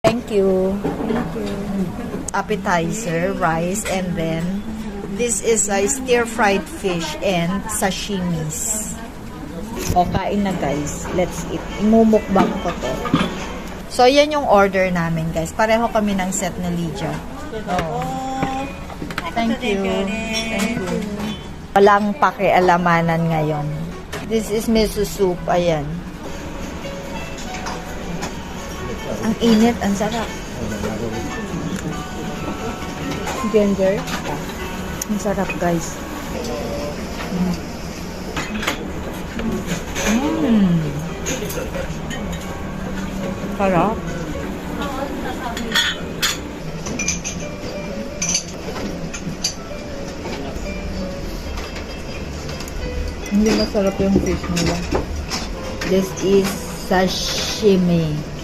Thank you. Thank you. Appetizer, rice, and then this is a stir-fried fish and sashimis. O, kain na guys. Let's eat. Imumukbang ko to. So, yan yung order namin guys. Pareho kami ng set na Lydia. Oh. Thank you. Thank you. Walang pakialamanan ngayon. This is miso soup. Ayan. Ang init, ang sarap. Ginger. Ang sarap, guys. Sarap. Hindi masarap yung fish nila. This is sashimi.